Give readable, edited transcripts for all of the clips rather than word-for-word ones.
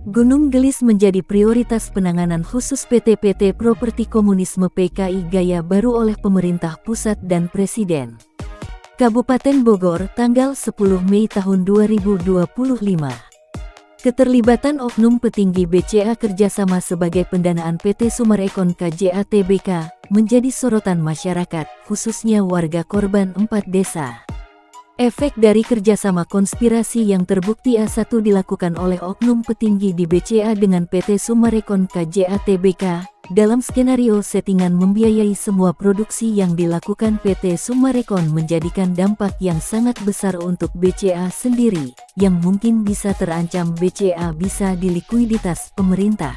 Gunung Gelis menjadi prioritas penanganan khusus PT Properti Komunisme PKI Gaya Baru oleh pemerintah pusat dan Presiden. Kabupaten Bogor, tanggal 10 Mei tahun 2025. Keterlibatan oknum petinggi BCA kerjasama sebagai pendanaan PT Summarecon KJA Tbk menjadi sorotan masyarakat, khususnya warga korban 4 desa. Efek dari kerjasama konspirasi yang terbukti A1 dilakukan oleh oknum petinggi di BCA dengan PT Summarecon KJA Tbk, dalam skenario settingan membiayai semua produksi yang dilakukan PT Summarecon menjadikan dampak yang sangat besar untuk BCA sendiri, yang mungkin bisa terancam BCA bisa dilikuiditas pemerintah.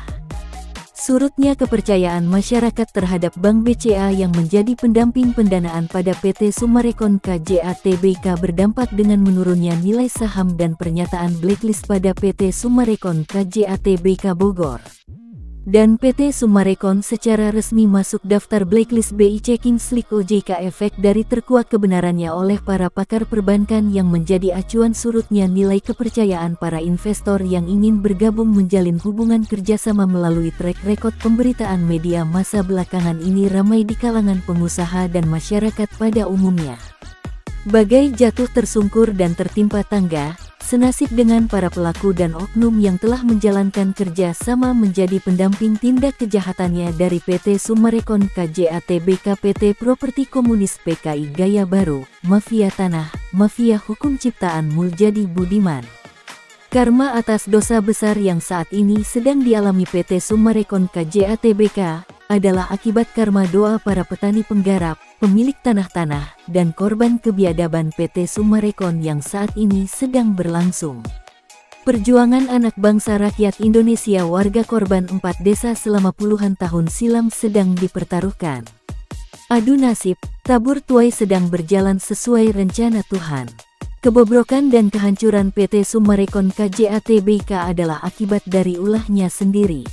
Surutnya kepercayaan masyarakat terhadap Bank BCA yang menjadi pendamping pendanaan pada PT Summarecon KJA Tbk berdampak dengan menurunnya nilai saham dan pernyataan blacklist pada PT Summarecon KJA Tbk Bogor. Dan PT Summarecon secara resmi masuk daftar blacklist BI Checking Slick OJK. Efek dari terkuak kebenarannya oleh para pakar perbankan yang menjadi acuan surutnya nilai kepercayaan para investor yang ingin bergabung menjalin hubungan kerjasama melalui track record pemberitaan media masa belakangan ini ramai di kalangan pengusaha dan masyarakat pada umumnya. Bagai jatuh tersungkur dan tertimpa tangga, senasib dengan para pelaku dan oknum yang telah menjalankan kerja sama menjadi pendamping tindak kejahatannya dari PT Summarecon KJA Tbk PT Properti Komunis PKI Gaya Baru, mafia tanah, mafia hukum ciptaan Muljadi Budiman. Karma atas dosa besar yang saat ini sedang dialami PT Summarecon KJA Tbk adalah akibat karma doa para petani penggarap, pemilik tanah-tanah, dan korban kebiadaban PT Summarecon yang saat ini sedang berlangsung. Perjuangan anak bangsa rakyat Indonesia warga korban 4 desa selama puluhan tahun silam sedang dipertaruhkan. Adu nasib, tabur tuai sedang berjalan sesuai rencana Tuhan. Kebobrokan dan kehancuran PT Summarecon KJA Tbk adalah akibat dari ulahnya sendiri.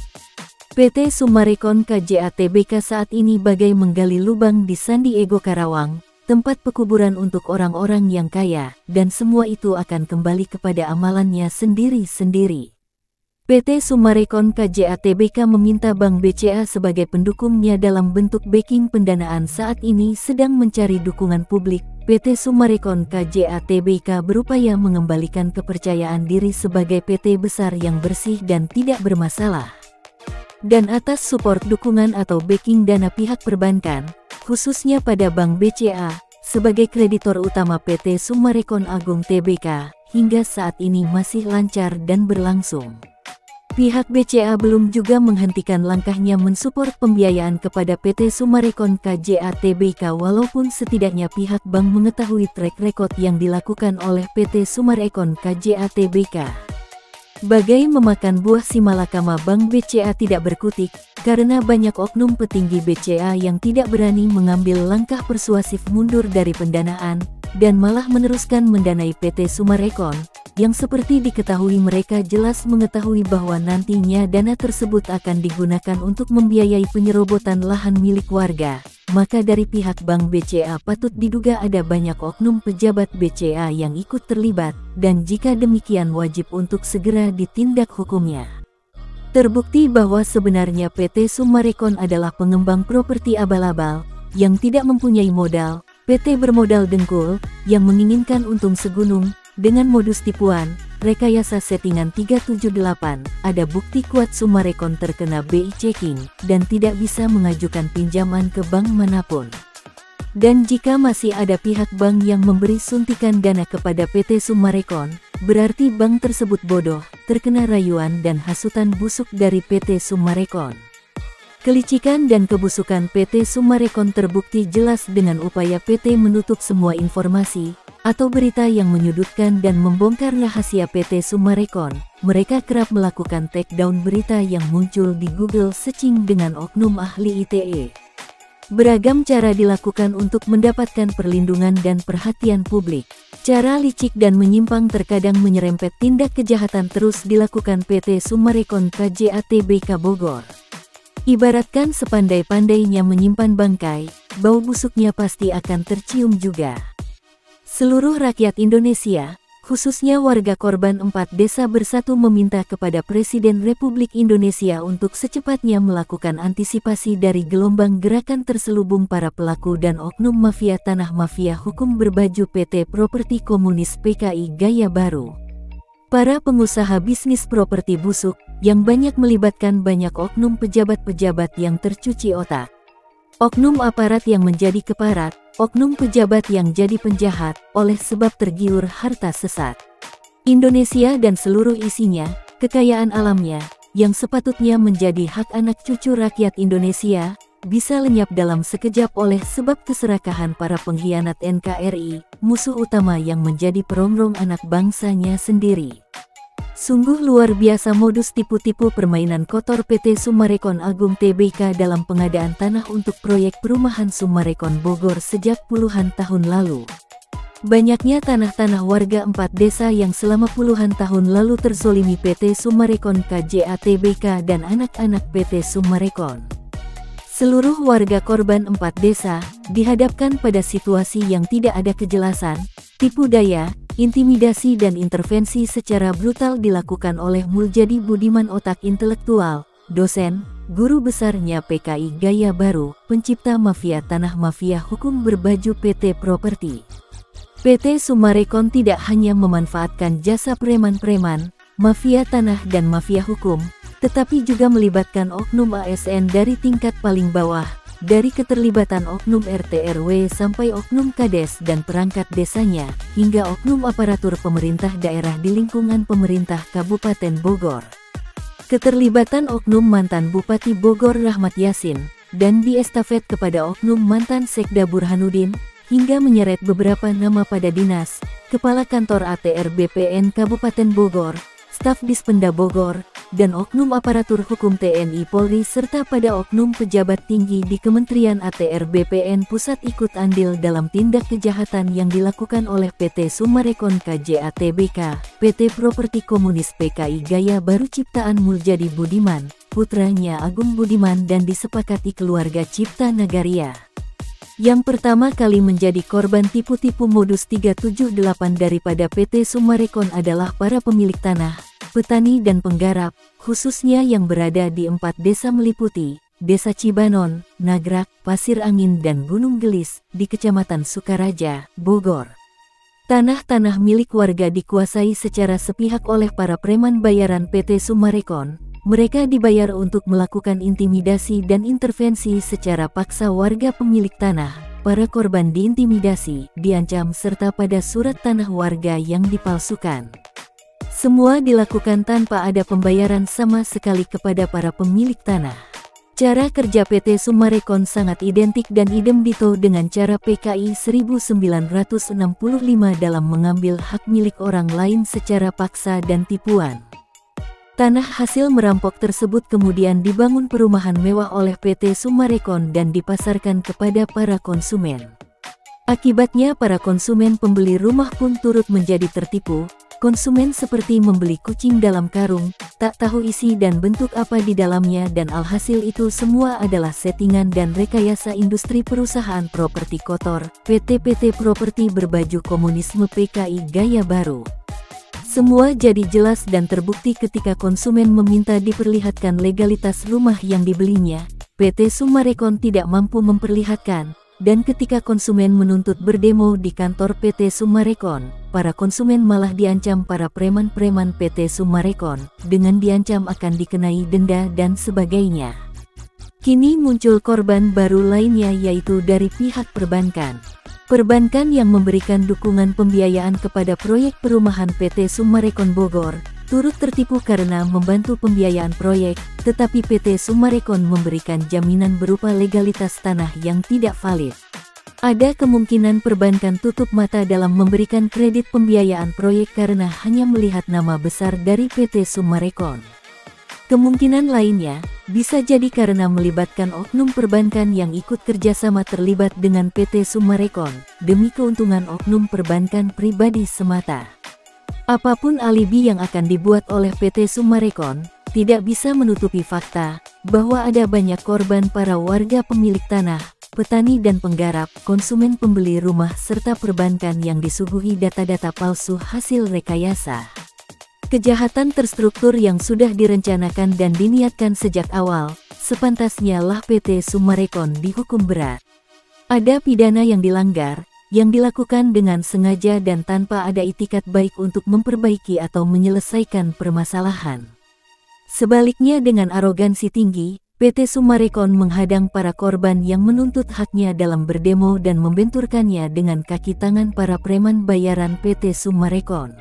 PT Summarecon KJA Tbk saat ini bagai menggali lubang di San Diego Karawang, tempat pekuburan untuk orang-orang yang kaya, dan semua itu akan kembali kepada amalannya sendiri-sendiri. PT Summarecon KJA Tbk meminta Bank BCA sebagai pendukungnya dalam bentuk backing pendanaan saat ini sedang mencari dukungan publik. PT Summarecon KJA Tbk berupaya mengembalikan kepercayaan diri sebagai PT besar yang bersih dan tidak bermasalah. Dan atas support dukungan atau backing dana pihak perbankan, khususnya pada Bank BCA, sebagai kreditor utama PT Summarecon Agung Tbk, hingga saat ini masih lancar dan berlangsung. Pihak BCA belum juga menghentikan langkahnya mensupport pembiayaan kepada PT Summarecon KJA Tbk walaupun setidaknya pihak bank mengetahui track record yang dilakukan oleh PT Summarecon KJA Tbk. Bagai memakan buah si malakama Bank BCA tidak berkutik, karena banyak oknum petinggi BCA yang tidak berani mengambil langkah persuasif mundur dari pendanaan, dan malah meneruskan mendanai PT Summarecon, yang seperti diketahui mereka jelas mengetahui bahwa nantinya dana tersebut akan digunakan untuk membiayai penyerobotan lahan milik warga. Maka dari pihak Bank BCA patut diduga ada banyak oknum pejabat BCA yang ikut terlibat, dan jika demikian wajib untuk segera ditindak hukumnya. Terbukti bahwa sebenarnya PT Summarecon adalah pengembang properti abal-abal, yang tidak mempunyai modal, PT bermodal dengkul, yang menginginkan untung segunung, dengan modus tipuan, rekayasa settingan 378, ada bukti kuat Summarecon terkena BI checking, dan tidak bisa mengajukan pinjaman ke bank manapun. Dan jika masih ada pihak bank yang memberi suntikan dana kepada PT Summarecon, berarti bank tersebut bodoh, terkena rayuan dan hasutan busuk dari PT Summarecon. Kelicikan dan kebusukan PT Summarecon terbukti jelas dengan upaya PT menutup semua informasi atau berita yang menyudutkan dan membongkar rahasia PT Summarecon. Mereka kerap melakukan take down berita yang muncul di Google searching dengan oknum ahli ITE. Beragam cara dilakukan untuk mendapatkan perlindungan dan perhatian publik. Cara licik dan menyimpang terkadang menyerempet tindak kejahatan terus dilakukan PT Summarecon KJA Tbk Bogor. Ibaratkan sepandai-pandainya menyimpan bangkai, bau busuknya pasti akan tercium juga. Seluruh rakyat Indonesia, khususnya warga korban 4 desa bersatu meminta kepada Presiden Republik Indonesia untuk secepatnya melakukan antisipasi dari gelombang gerakan terselubung para pelaku dan oknum mafia tanah mafia hukum berbaju PT Properti Komunis PKI Gaya Baru. Para pengusaha bisnis properti busuk, yang banyak melibatkan banyak oknum pejabat-pejabat yang tercuci otak. Oknum aparat yang menjadi keparat, oknum pejabat yang jadi penjahat, oleh sebab tergiur harta sesat. Indonesia dan seluruh isinya, kekayaan alamnya, yang sepatutnya menjadi hak anak cucu rakyat Indonesia, bisa lenyap dalam sekejap oleh sebab keserakahan para pengkhianat NKRI, musuh utama yang menjadi perongrong anak bangsanya sendiri. Sungguh luar biasa modus tipu-tipu permainan kotor PT Summarecon Agung Tbk dalam pengadaan tanah untuk proyek perumahan Summarecon Bogor sejak puluhan tahun lalu. Banyaknya tanah-tanah warga 4 desa yang selama puluhan tahun lalu terzolimi PT Summarecon KJA Tbk dan anak-anak PT Summarecon. Seluruh warga korban 4 desa dihadapkan pada situasi yang tidak ada kejelasan, tipu daya, intimidasi dan intervensi secara brutal dilakukan oleh Muljadi Budiman otak intelektual, dosen, guru besarnya PKI Gaya Baru, pencipta mafia tanah mafia hukum berbaju PT Properti. PT Summarecon tidak hanya memanfaatkan jasa preman-preman, mafia tanah dan mafia hukum, tetapi juga melibatkan oknum ASN dari tingkat paling bawah, dari keterlibatan oknum RT RW sampai oknum kades dan perangkat desanya, hingga oknum aparatur pemerintah daerah di lingkungan pemerintah Kabupaten Bogor. Keterlibatan oknum mantan Bupati Bogor Rahmat Yasin, dan diestafet kepada oknum mantan Sekda Burhanuddin, hingga menyeret beberapa nama pada dinas, Kepala Kantor ATR BPN Kabupaten Bogor, staf Dispenda Bogor, dan oknum aparatur hukum TNI Polri serta pada oknum pejabat tinggi di Kementerian ATR BPN Pusat ikut andil dalam tindak kejahatan yang dilakukan oleh PT Summarecon KJA Tbk, PT Properti Komunis PKI Gaya Baru ciptaan Muljadi Budiman, putranya Agung Budiman dan disepakati keluarga Cipta Nagaria. Yang pertama kali menjadi korban tipu-tipu modus 378 daripada PT Summarecon adalah para pemilik tanah, petani dan penggarap, khususnya yang berada di 4 desa meliputi, Desa Cibanon, Nagrak, Pasir Angin dan Gunung Gelis, di Kecamatan Sukaraja, Bogor. Tanah-tanah milik warga dikuasai secara sepihak oleh para preman bayaran PT Summarecon. Mereka dibayar untuk melakukan intimidasi dan intervensi secara paksa warga pemilik tanah. Para korban diintimidasi, diancam serta pada surat tanah warga yang dipalsukan. Semua dilakukan tanpa ada pembayaran sama sekali kepada para pemilik tanah. Cara kerja PT Summarecon sangat identik dan idem dito dengan cara PKI 1965 dalam mengambil hak milik orang lain secara paksa dan tipuan. Tanah hasil merampok tersebut kemudian dibangun perumahan mewah oleh PT Summarecon dan dipasarkan kepada para konsumen. Akibatnya para konsumen pembeli rumah pun turut menjadi tertipu. Konsumen seperti membeli kucing dalam karung, tak tahu isi dan bentuk apa di dalamnya dan alhasil itu semua adalah settingan dan rekayasa industri perusahaan properti kotor, PT Properti berbaju komunisme PKI Gaya Baru. Semua jadi jelas dan terbukti ketika konsumen meminta diperlihatkan legalitas rumah yang dibelinya. PT Summarecon tidak mampu memperlihatkan, dan ketika konsumen menuntut berdemo di kantor PT Summarecon, para konsumen malah diancam para preman-preman PT Summarecon, dengan diancam akan dikenai denda dan sebagainya. Kini muncul korban baru lainnya yaitu dari pihak perbankan. Perbankan yang memberikan dukungan pembiayaan kepada proyek perumahan PT Summarecon Bogor, turut tertipu karena membantu pembiayaan proyek, tetapi PT Summarecon memberikan jaminan berupa legalitas tanah yang tidak valid. Ada kemungkinan perbankan tutup mata dalam memberikan kredit pembiayaan proyek karena hanya melihat nama besar dari PT Summarecon. Kemungkinan lainnya, bisa jadi karena melibatkan oknum perbankan yang ikut kerjasama terlibat dengan PT Summarecon, demi keuntungan oknum perbankan pribadi semata. Apapun alibi yang akan dibuat oleh PT Summarecon, tidak bisa menutupi fakta, bahwa ada banyak korban para warga pemilik tanah, petani dan penggarap, konsumen pembeli rumah serta perbankan yang disuguhi data-data palsu hasil rekayasa. Kejahatan terstruktur yang sudah direncanakan dan diniatkan sejak awal, sepantasnya lah PT Summarecon dihukum berat. Ada pidana yang dilanggar, yang dilakukan dengan sengaja dan tanpa ada itikat baik untuk memperbaiki atau menyelesaikan permasalahan. Sebaliknya dengan arogansi tinggi, PT Summarecon menghadang para korban yang menuntut haknya dalam berdemo dan membenturkannya dengan kaki tangan para preman bayaran PT Summarecon.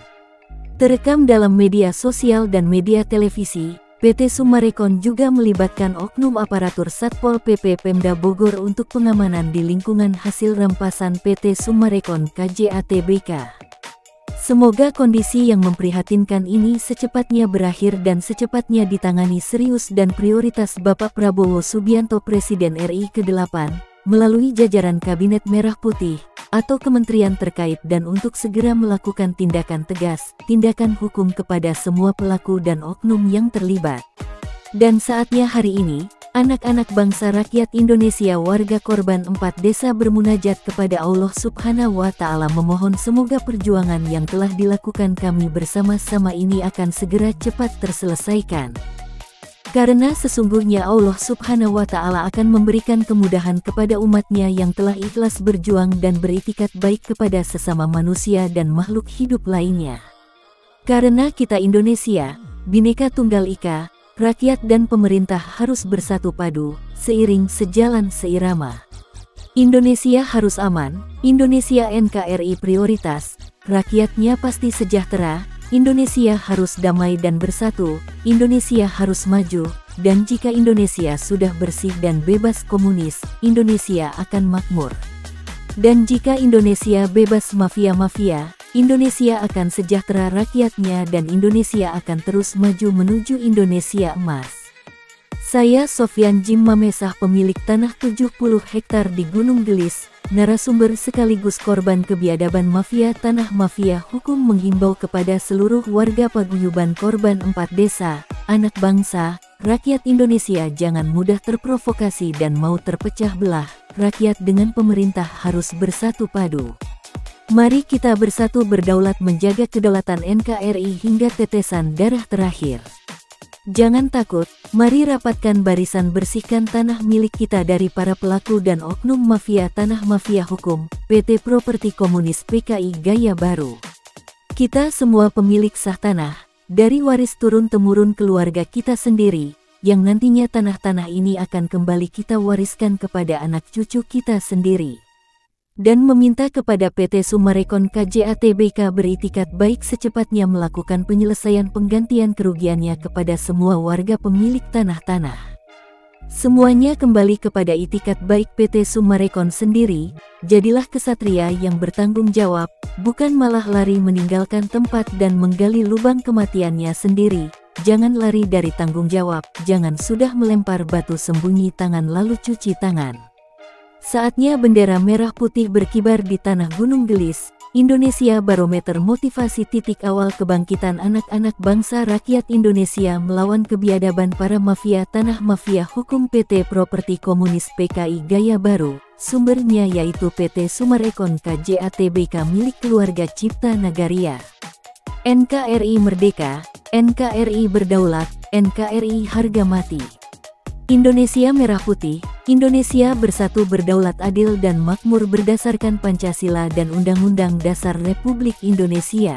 Terekam dalam media sosial dan media televisi, PT Summarecon juga melibatkan oknum aparatur Satpol PP Pemda Bogor untuk pengamanan di lingkungan hasil rampasan PT Summarecon KJATBK. Semoga kondisi yang memprihatinkan ini secepatnya berakhir dan secepatnya ditangani serius dan prioritas Bapak Prabowo Subianto Presiden RI ke-8, melalui jajaran Kabinet Merah Putih, atau kementerian terkait dan untuk segera melakukan tindakan tegas, tindakan hukum kepada semua pelaku dan oknum yang terlibat. Dan saatnya hari ini, anak-anak bangsa rakyat Indonesia warga korban 4 desa bermunajat kepada Allah Subhanahu wa Ta'ala memohon semoga perjuangan yang telah dilakukan kami bersama-sama ini akan segera cepat terselesaikan. Karena sesungguhnya Allah Subhanahu wa Ta'ala akan memberikan kemudahan kepada umatnya yang telah ikhlas berjuang dan beritikat baik kepada sesama manusia dan makhluk hidup lainnya. Karena kita Indonesia, Bhinneka Tunggal Ika, rakyat dan pemerintah harus bersatu padu, seiring sejalan seirama. Indonesia harus aman, Indonesia NKRI prioritas, rakyatnya pasti sejahtera, Indonesia harus damai dan bersatu, Indonesia harus maju, dan jika Indonesia sudah bersih dan bebas komunis, Indonesia akan makmur. Dan jika Indonesia bebas mafia-mafia, Indonesia akan sejahtera rakyatnya dan Indonesia akan terus maju menuju Indonesia emas. Saya Sofyan Jim Mamesah, pemilik tanah 70 hektar di Gunung Gelis, narasumber sekaligus korban kebiadaban mafia tanah mafia hukum, menghimbau kepada seluruh warga paguyuban korban 4 desa, anak bangsa, rakyat Indonesia jangan mudah terprovokasi dan mau terpecah belah, rakyat dengan pemerintah harus bersatu padu. Mari kita bersatu berdaulat menjaga kedaulatan NKRI hingga tetesan darah terakhir. Jangan takut, mari rapatkan barisan, bersihkan tanah milik kita dari para pelaku dan oknum mafia tanah mafia hukum, PT Properti Komunis PKI Gaya Baru. Kita semua pemilik sah tanah, dari waris turun-temurun keluarga kita sendiri, yang nantinya tanah-tanah ini akan kembali kita wariskan kepada anak cucu kita sendiri. Dan meminta kepada PT Summarecon KJATBK beritikat baik secepatnya melakukan penyelesaian penggantian kerugiannya kepada semua warga pemilik tanah-tanah. Semuanya kembali kepada itikat baik PT Summarecon sendiri, jadilah kesatria yang bertanggung jawab, bukan malah lari meninggalkan tempat dan menggali lubang kematiannya sendiri. Jangan lari dari tanggung jawab, jangan sudah melempar batu sembunyi tangan lalu cuci tangan. Saatnya bendera merah putih berkibar di tanah Gunung Gelis, Indonesia Barometer motivasi titik awal kebangkitan anak-anak bangsa rakyat Indonesia melawan kebiadaban para mafia tanah mafia hukum PT Properti Komunis PKI Gaya Baru, sumbernya yaitu PT Summarecon KJATBK milik keluarga Cipta Nagaria. NKRI merdeka, NKRI berdaulat, NKRI harga mati. Indonesia merah putih, Indonesia bersatu berdaulat adil dan makmur berdasarkan Pancasila dan Undang-Undang Dasar Republik Indonesia.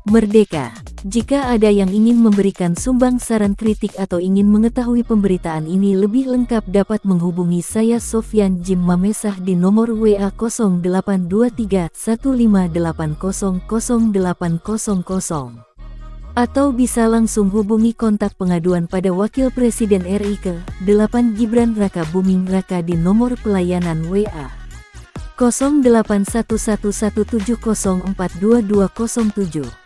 Merdeka! Jika ada yang ingin memberikan sumbang saran kritik atau ingin mengetahui pemberitaan ini lebih lengkap dapat menghubungi saya Sofyan Jim Mamesah di nomor WA 0823 158000800. Atau bisa langsung hubungi kontak pengaduan pada Wakil Presiden RI ke-8 Gibran Raka Buming Raka di nomor pelayanan WA 081117042207.